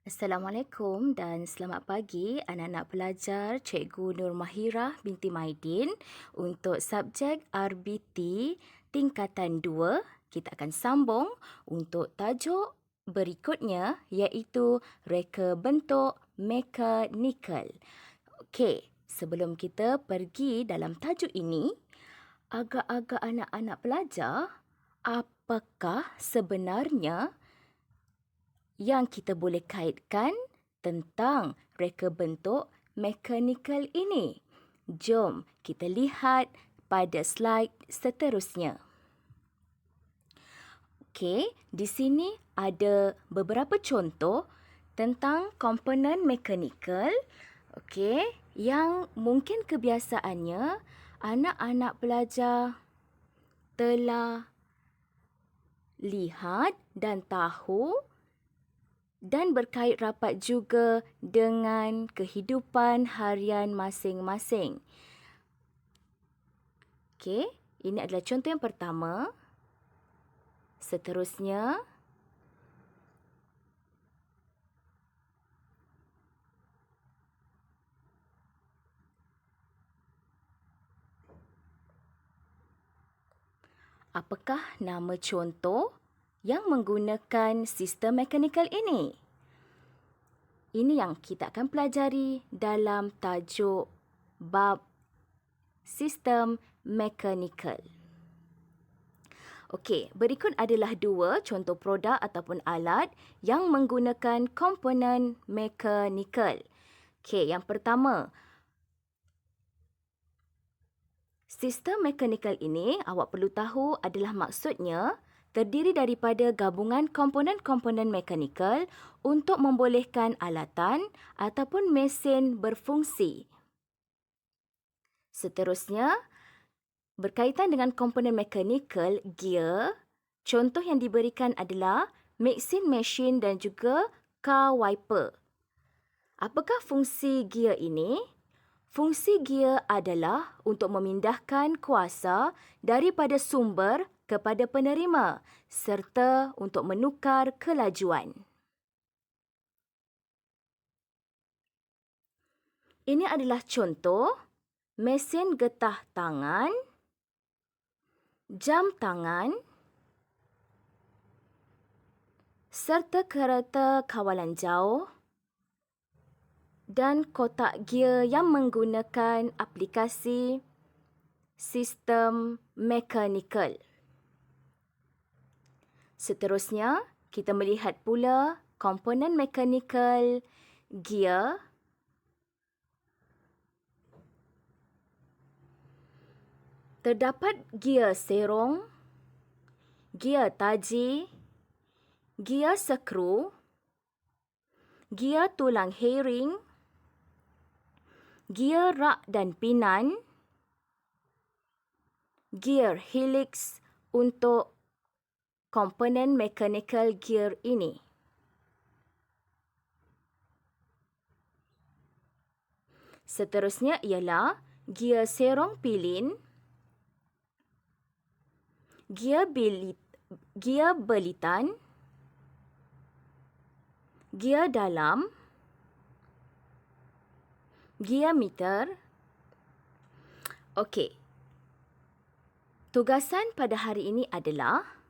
Assalamualaikum dan selamat pagi anak-anak pelajar Cikgu Nur Mahirah binti Maidin. Untuk subjek RBT tingkatan 2, kita akan sambung untuk tajuk berikutnya iaitu reka bentuk mekanikal. Okey, sebelum kita pergi dalam tajuk ini, agak-agak anak-anak pelajar, apakah sebenarnya yang kita boleh kaitkan tentang reka bentuk mekanikal ini? Jom kita lihat pada slide seterusnya. Okey, di sini ada beberapa contoh tentang komponen mekanikal, okey, yang mungkin kebiasaannya anak-anak pelajar telah lihat dan tahu dan berkait rapat juga dengan kehidupan harian masing-masing. Okey, ini adalah contoh yang pertama. Seterusnya, apakah nama contoh yang menggunakan sistem mekanikal ini? Ini yang kita akan pelajari dalam tajuk bab sistem mekanikal. Okey, berikut adalah dua contoh produk ataupun alat yang menggunakan komponen mekanikal. Okey, yang pertama, sistem mekanikal ini awak perlu tahu adalah maksudnya terdiri daripada gabungan komponen-komponen mekanikal untuk membolehkan alatan ataupun mesin berfungsi. Seterusnya, berkaitan dengan komponen mekanikal, gear, contoh yang diberikan adalah mixing machine dan juga car wiper. Apakah fungsi gear ini? Fungsi gear adalah untuk memindahkan kuasa daripada sumber kepada penerima serta untuk menukar kelajuan. Ini adalah contoh mesin getah tangan, jam tangan serta kereta kawalan jauh dan kotak gear yang menggunakan aplikasi sistem mekanikal. Seterusnya, kita melihat pula komponen mekanikal gear, terdapat gear serong, gear taji, gear skru, gear tulang herring, gear rak dan pinan, gear helix untuk komponen mekanikal gear ini. Seterusnya ialah gear serong pilin, gear belitan, gear dalam, gear meter. Okey. Tugasan pada hari ini adalah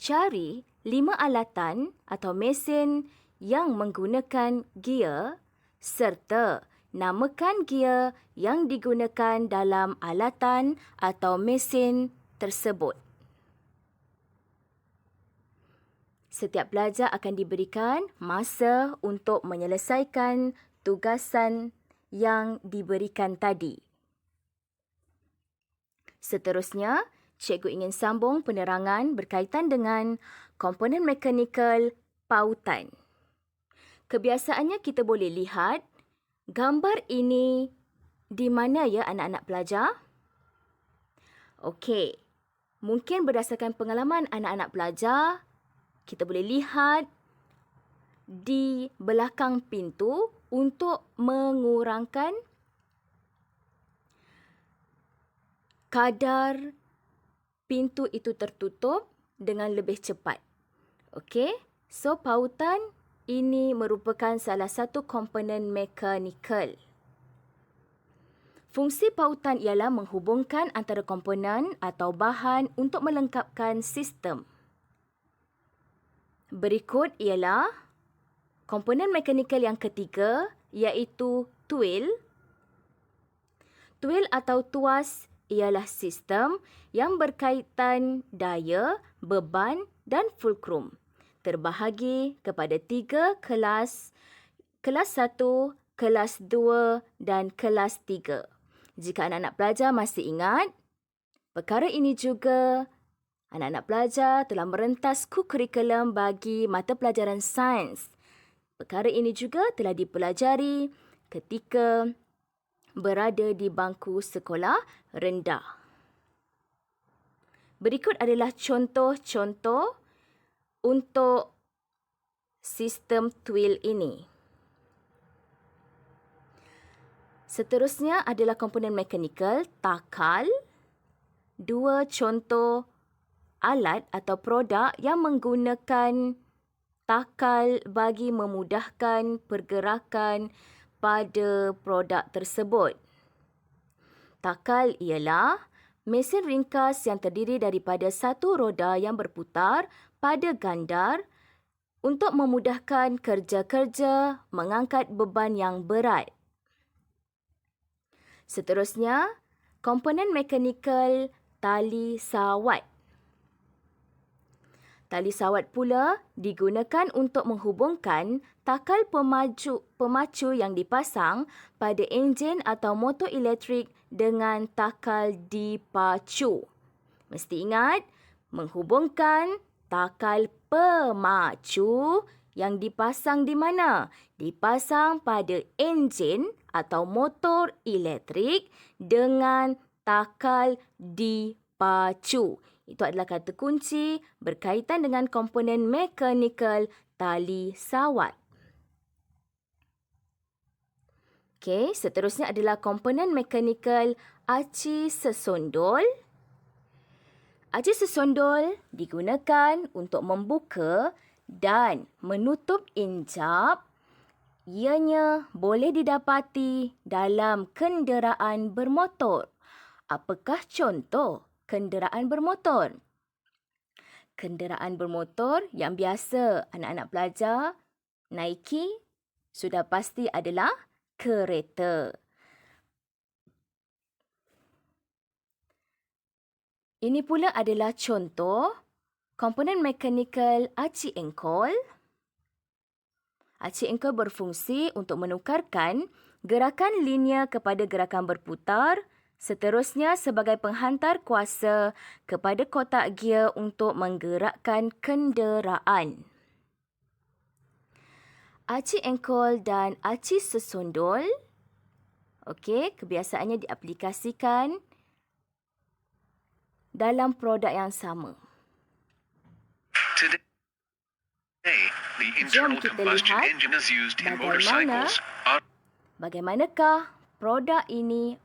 cari 5 alatan atau mesin yang menggunakan gear serta namakan gear yang digunakan dalam alatan atau mesin tersebut. Setiap pelajar akan diberikan masa untuk menyelesaikan tugasan yang diberikan tadi. Seterusnya, cikgu ingin sambung penerangan berkaitan dengan komponen mekanikal pautan. Kebiasaannya kita boleh lihat gambar ini di mana ya anak-anak pelajar? Okey, mungkin berdasarkan pengalaman anak-anak pelajar, kita boleh lihat di belakang pintu untuk mengurangkan kadar pintu itu tertutup dengan lebih cepat. Okey, so pautan ini merupakan salah satu komponen mekanikal. Fungsi pautan ialah menghubungkan antara komponen atau bahan untuk melengkapkan sistem. Berikut ialah komponen mekanikal yang ketiga, iaitu tuil. Tuil atau tuas ialah sistem yang berkaitan daya, beban dan fulcrum. Terbahagi kepada 3 kelas, kelas 1, kelas 2 dan kelas 3. Jika anak-anak pelajar masih ingat, perkara ini juga anak-anak pelajar telah merentas kurikulum bagi mata pelajaran sains. Perkara ini juga telah dipelajari ketika berada di bangku sekolah rendah. Berikut adalah contoh-contoh untuk sistem tuil ini. Seterusnya adalah komponen mekanikal, takal. 2 contoh alat atau produk yang menggunakan takal bagi memudahkan pergerakan pada produk tersebut. Takal ialah mesin ringkas yang terdiri daripada satu roda yang berputar pada gandar untuk memudahkan kerja-kerja mengangkat beban yang berat. Seterusnya, komponen mekanikal tali sawat. Tali sawat pula digunakan untuk menghubungkan takal pemacu yang dipasang pada enjin atau motor elektrik dengan takal dipacu. Mesti ingat, menghubungkan takal pemacu yang dipasang di mana? Dipasang pada enjin atau motor elektrik dengan takal dipacu. Itu adalah kata kunci berkaitan dengan komponen mekanikal tali sawat. Okey, seterusnya adalah komponen mekanikal aci sesondol. Aci sesondol digunakan untuk membuka dan menutup injap. Ianya boleh didapati dalam kenderaan bermotor. Apakah contoh kenderaan bermotor? Kenderaan bermotor yang biasa anak-anak pelajar naiki sudah pasti adalah kereta. Ini pula adalah contoh komponen mekanikal aci engkol. Aci engkol berfungsi untuk menukarkan gerakan linear kepada gerakan berputar, seterusnya sebagai penghantar kuasa kepada kotak gear untuk menggerakkan kenderaan. Aci engkol dan aci sesondol, kebiasaannya diaplikasikan dalam produk yang sama. The internal combustion engine is used in motorcycles. Bagaimanakah produk ini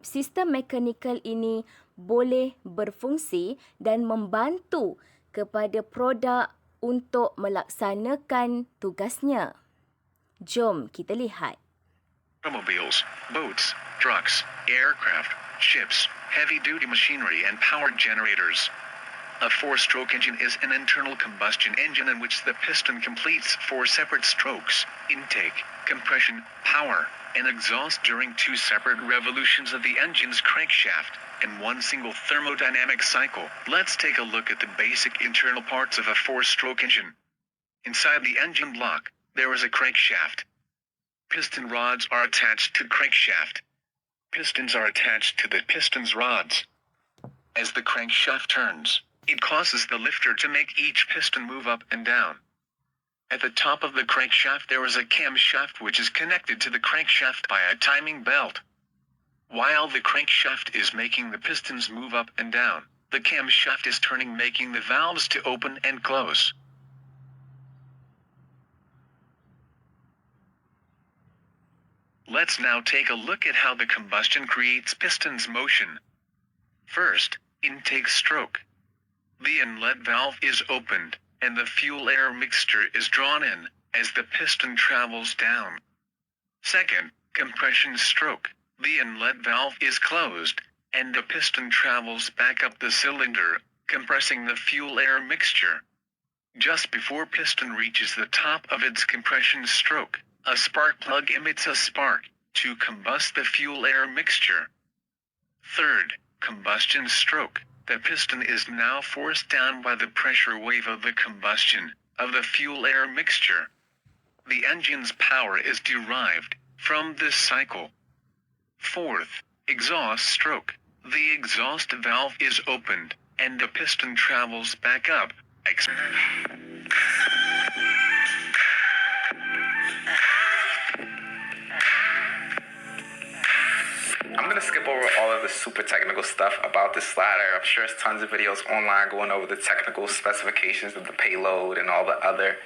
sistem mekanikal ini boleh berfungsi dan membantu kepada produk untuk melaksanakan tugasnya. Jom kita lihat. Automobiles, boats, trucks, aircraft, ships, heavy-duty machinery and power generators. A 4-stroke engine is an internal combustion engine in which the piston completes 4 separate strokes: intake, compression, power, and exhaust during 2 separate revolutions of the engine's crankshaft and 1 single thermodynamic cycle. Let's take a look at the basic internal parts of a 4-stroke engine. Inside the engine block, there is a crankshaft. Piston rods are attached to the crankshaft. Pistons are attached to the piston's rods. As the crankshaft turns, it causes the lifter to make each piston move up and down. At the top of the crankshaft there is a camshaft which is connected to the crankshaft by a timing belt. While the crankshaft is making the pistons move up and down, the camshaft is turning, making the valves to open and close. Let's now take a look at how the combustion creates pistons motion. First, intake stroke. The inlet valve is opened. and the fuel-air mixture is drawn in as the piston travels down. Second, compression stroke. The inlet valve is closed, and the piston travels back up the cylinder, compressing the fuel-air mixture. Just before piston reaches the top of its compression stroke, a spark plug emits a spark to combust the fuel-air mixture. Third, combustion stroke. The piston is now forced down by the pressure wave of the combustion of the fuel-air mixture. The engine's power is derived from this cycle. Fourth, exhaust stroke. The exhaust valve is opened, and the piston travels back up. I'm going to skip over all of the super technical stuff about this slider. I'm sure there's tons of videos online going over the technical specifications of the payload and all the other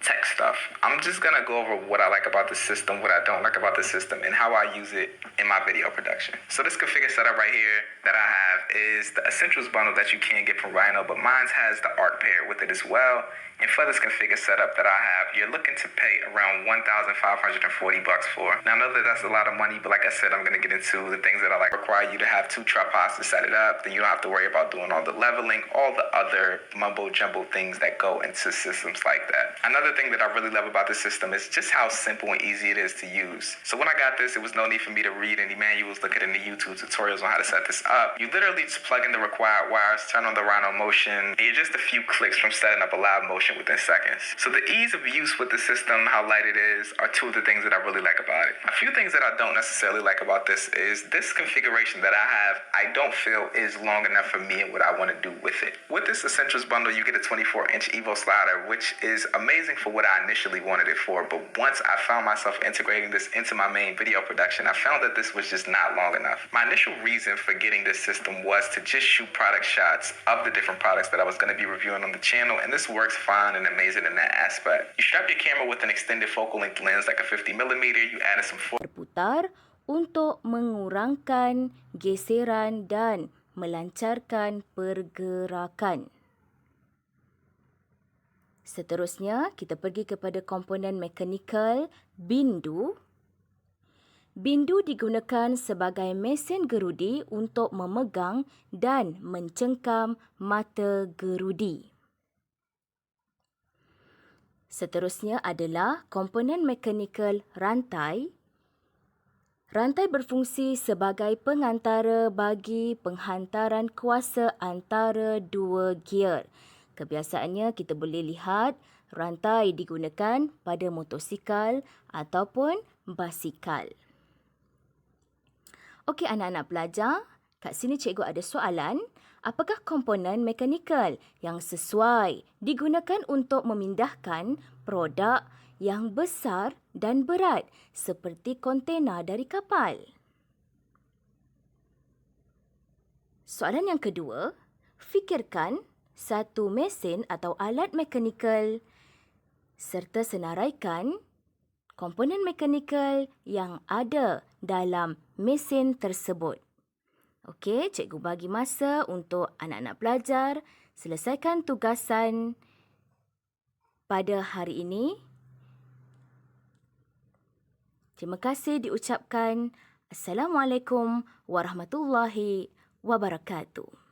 tech stuff. I'm just going to go over what I like about the system, what I don't like about the system, and how I use it in my video production. So this configure setup right here that I have is the Essentials bundle that you can get from Rhino, but mine has the ARC pair with it as well. And for this configure setup that I have, you're looking to pay around $1,540 for. Now I know that that's a lot of money, but like I said, I'm going to get into the things that I like. Require you to have 2 tripods to set it up. Then you don't have to worry about doing all the leveling, all the other mumbo jumbo things that go into systems like that. Another thing that I really love about this system is just how simple and easy it is to use. So when I got this, it was no need for me to read any manuals, look at any YouTube tutorials on how to set this up. You literally just plug in the required wires, turn on the Rhino motion, and you're just a few clicks from setting up a live motion within seconds. So the ease of use with the system, how light it is, are 2 of the things that I really like about it. A few things that I don't necessarily like about this is this configuration that I have, I don't feel is long enough for me and what I want to do with it. With this Essentials bundle, you get a 24-inch Evo slider, which is amazing for what I initially wanted it for, but once I found myself integrating this into my main video production, I found that this was just not long enough. My initial reason for getting this system was to just shoot product shots of the different products that I was going to be reviewing on the channel, and this works fine and amazing in that aspect. You strap your camera with an extended focal length lens like a 50mm, you added some Berputar untuk mengurangkan geseran dan melancarkan pergerakan. Seterusnya, kita pergi kepada komponen mekanikal bindu. Bindu digunakan sebagai mesin gerudi untuk memegang dan mencengkam mata gerudi. Seterusnya adalah komponen mekanikal rantai. Rantai berfungsi sebagai pengantara bagi penghantaran kuasa antara 2 gear. Kebiasaannya kita boleh lihat rantai digunakan pada motosikal ataupun basikal. Okey anak-anak pelajar, kat sini cikgu ada soalan. Apakah komponen mekanikal yang sesuai digunakan untuk memindahkan produk yang besar dan berat seperti kontena dari kapal? Soalan yang kedua, fikirkan satu mesin atau alat mekanikal serta senaraikan komponen mekanikal yang ada dalam mesin tersebut. Okey, cikgu bagi masa untuk anak-anak pelajar selesaikan tugasan pada hari ini. Terima kasih diucapkan. Assalamualaikum warahmatullahi wabarakatuh.